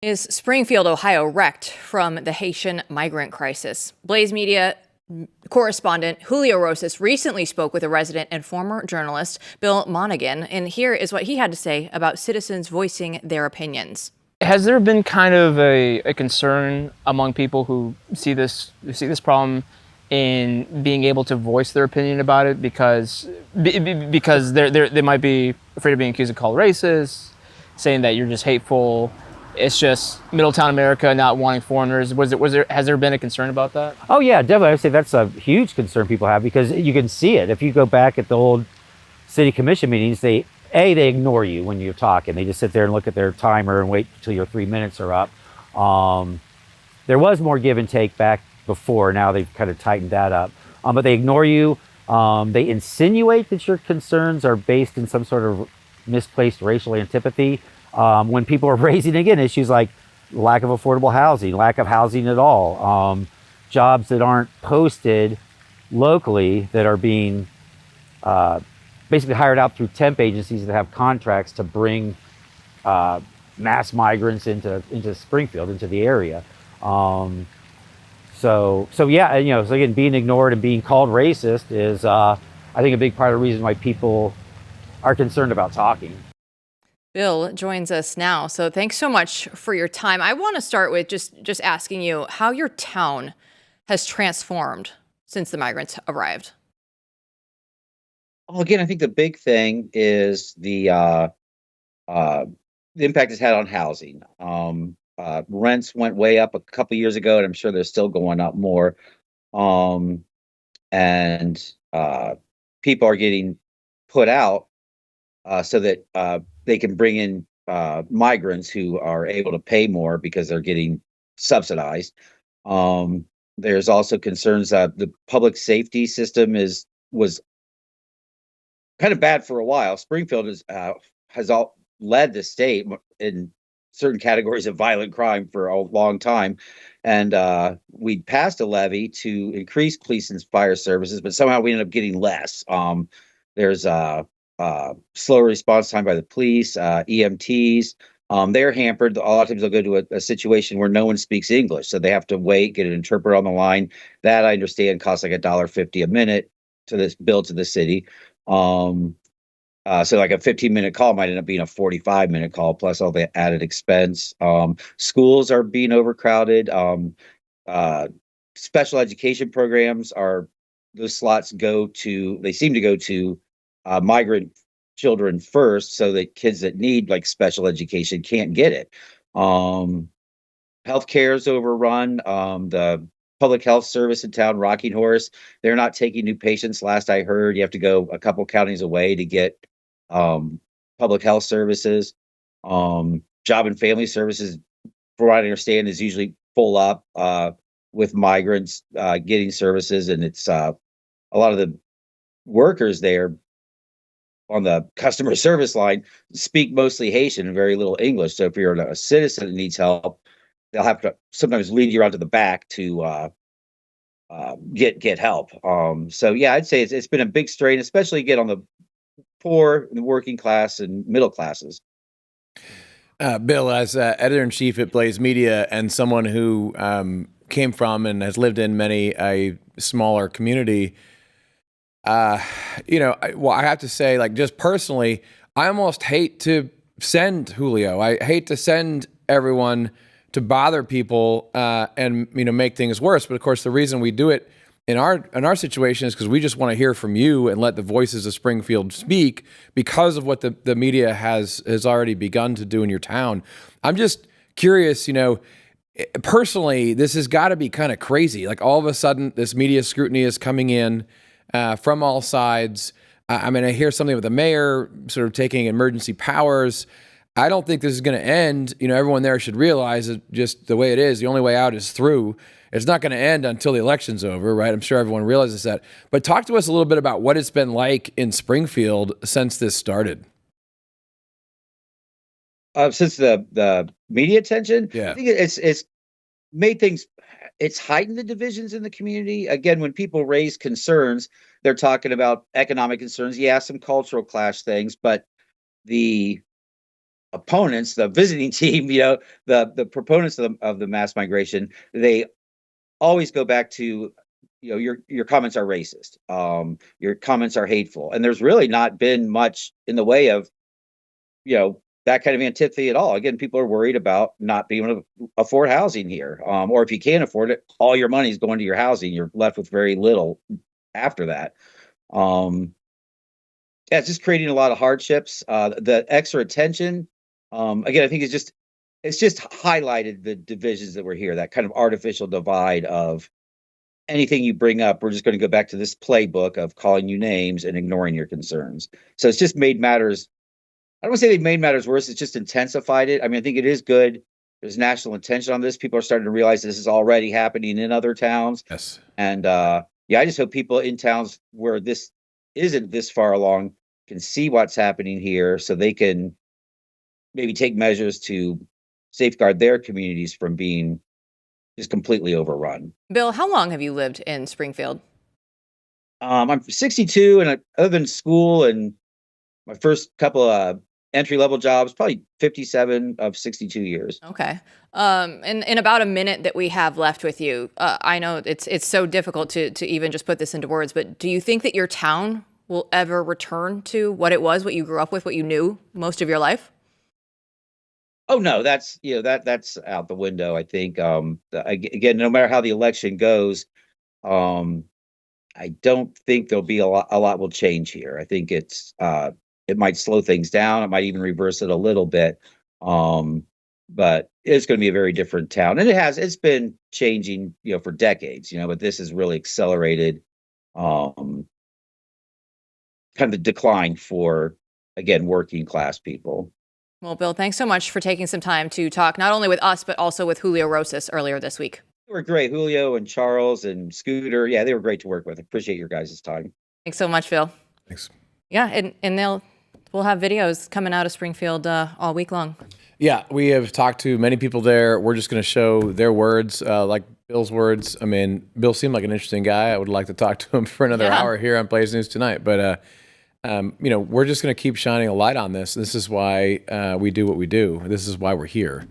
Is Springfield, Ohio wrecked from the Haitian migrant crisis? Blaze Media correspondent Julio Rosas recently spoke with a resident and former journalist, Bill Monaghan, and here is what he had to say about citizens voicing their opinions. Has there been kind of a concern among people who see this problem in being able to voice their opinion about it because they might be afraid of being accused of called racist, saying that you're just hateful? It's just Middletown America not wanting foreigners. Has there been a concern about that? Oh yeah, definitely. I would say that's a huge concern people have because you can see it. If you go back at the old city commission meetings, they ignore you when you're talking. They just sit there and look at their timer and wait until your 3 minutes are up. There was more give and take back before. Now they've kind of tightened that up. But they ignore you. They insinuate that your concerns are based in some sort of misplaced racial antipathy. When people are raising, again, issues like lack of affordable housing, lack of housing at all, jobs that aren't posted locally that are being basically hired out through temp agencies that have contracts to bring mass migrants into Springfield, into the area. So yeah, so again, being ignored and being called racist is, I think, a big part of the reason why people are concerned about talking. Bill joins us now. So thanks so much for your time. I want to start with just asking you how your town has transformed since the migrants arrived. Well, again, I think the big thing is the impact it's had on housing. Rents went way up a couple years ago, and I'm sure they're still going up more. And people are getting put out so that they can bring in migrants who are able to pay more because they're getting subsidized. There's also concerns that the public safety system was kind of bad for a while. Springfield has led the state in certain categories of violent crime for a long time, and we passed a levy to increase police and fire services, but somehow we ended up getting less. There's slower response time by the police, EMTs. They're hampered. A lot of times they'll go to a situation where no one speaks English, so they have to wait, get an interpreter on the line. That, I understand, costs like $1.50 a minute to this bill to the city. So like a 15-minute call might end up being a 45-minute call plus all the added expense. Schools are being overcrowded. Special education programs those slots they seem to go to migrant children first, so that kids that need like special education can't get it. Healthcare is overrun. The public health service in town, Rocking Horse, they're not taking new patients. Last I heard, you have to go a couple counties away to get public health services. Job and family services, from what I understand, is usually full up with migrants getting services, and it's a lot of the workers there on the customer service line speak mostly Haitian and very little English. So if you're a citizen that needs help, they'll have to sometimes lead you around to the back to get help. So yeah, I'd say it's been a big strain, especially again on the poor, the working class, and middle classes. Bill, as editor-in-chief at Blaze Media and someone who came from and has lived in many a smaller community, I have to say, like, just personally, I almost hate to send Julio. I hate to send everyone to bother people and make things worse. But of course, the reason we do it in our situation is because we just want to hear from you and let the voices of Springfield speak because of what the media has already begun to do in your town. I'm just curious, personally, this has got to be kind of crazy. Like, all of a sudden, this media scrutiny is coming in from all sides. I mean, I hear something with the mayor sort of taking emergency powers. I don't think this is going to end. Everyone there should realize that just the way it is, the only way out is through. It's not going to end until the election's over, right? I'm sure everyone realizes that. But talk to us a little bit about what it's been like in Springfield since this started. Since the media attention, Yeah. I think it's made things. It's heightened the divisions in the community. Again, when people raise concerns, they're talking about economic concerns. Yeah, some cultural clash things, but the opponents, the visiting team, the proponents of the mass migration, they always go back to, your comments are racist, your comments are hateful, and there's really not been much in the way of, that kind of antipathy at all. Again, people are worried about not being able to afford housing here, or if you can't afford it, all your money is going to your housing. You're left with very little after that. Yeah, it's just creating a lot of hardships. The extra attention, again, I think it's just highlighted the divisions that were here. That kind of artificial divide of anything you bring up, we're just going to go back to this playbook of calling you names and ignoring your concerns. So it's just made matters. I don't want to say they've made matters worse. It's just intensified it. I mean, I think it is good. There's national attention on this. People are starting to realize this is already happening in other towns. Yes. And yeah, I just hope people in towns where this isn't this far along can see what's happening here, so they can maybe take measures to safeguard their communities from being just completely overrun. Bill, how long have you lived in Springfield? I'm 62, and other than school and my first couple of entry-level jobs, probably 57 of 62 years. Okay. In about a minute that we have left with you, I know it's so difficult to even just put this into words, but do you think that your town will ever return to what it was, what you grew up with, what you knew most of your life? Oh no, that's that's out the window. I think again, no matter how the election goes, I don't think there'll be a lot will change here. I think it might slow things down. It might even reverse it a little bit. But it's going to be a very different town, and it's been changing, for decades, but this has really accelerated, kind of the decline for, again, working class people. Well, Bill, thanks so much for taking some time to talk not only with us, but also with Julio Rosas earlier this week. They were great. Julio and Charles and Scooter. Yeah, they were great to work with. I appreciate your guys' time. Thanks so much, Phil. Thanks. Yeah, and we'll have videos coming out of Springfield all week long. Yeah, we have talked to many people there. We're just going to show their words, like Bill's words. I mean, Bill seemed like an interesting guy. I would like to talk to him for another hour here on Blaze News Tonight. But, we're just going to keep shining a light on this. This is why we do what we do. This is why we're here.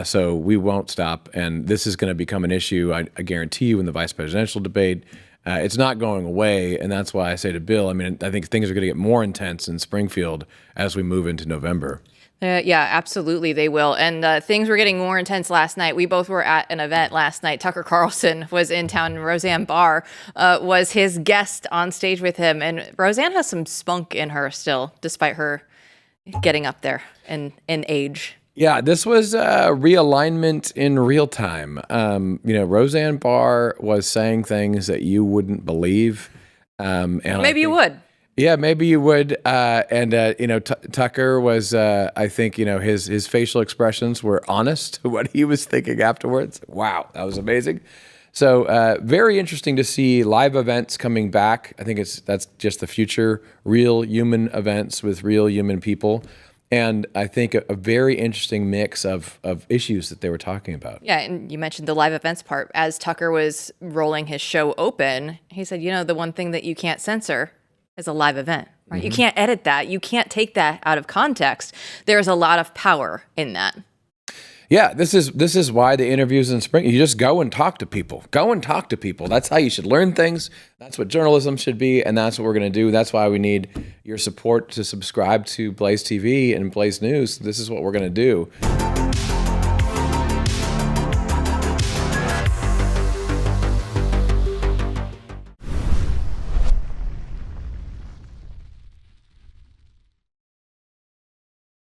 So we won't stop. And this is going to become an issue, I guarantee you, in the vice presidential debate. It's not going away. And that's why I say to Bill, I mean, I think things are going to get more intense in Springfield as we move into November. Yeah, absolutely, they will. And things were getting more intense last night. We both were at an event last night. Tucker Carlson was in town, and Roseanne Barr was his guest on stage with him. And Roseanne has some spunk in her still, despite her getting up there in age. Yeah, this was realignment in real time. Roseanne Barr was saying things that you wouldn't believe. And maybe you would. Yeah, maybe you would. Tucker was, I think, his facial expressions were honest, what he was thinking afterwards. Wow, that was amazing. So very interesting to see live events coming back. I think that's just the future, real human events with real human people. And I think a very interesting mix of issues that they were talking about. Yeah, and you mentioned the live events part. As Tucker was rolling his show open, he said, the one thing that you can't censor is a live event, right? Mm-hmm. You can't edit that. You can't take that out of context. There's a lot of power in that. Yeah, this is why the interviews in spring. You just go and talk to people. Go and talk to people. That's how you should learn things. That's what journalism should be, and that's what we're going to do. That's why we need your support to subscribe to Blaze TV and Blaze News. This is what we're going to do.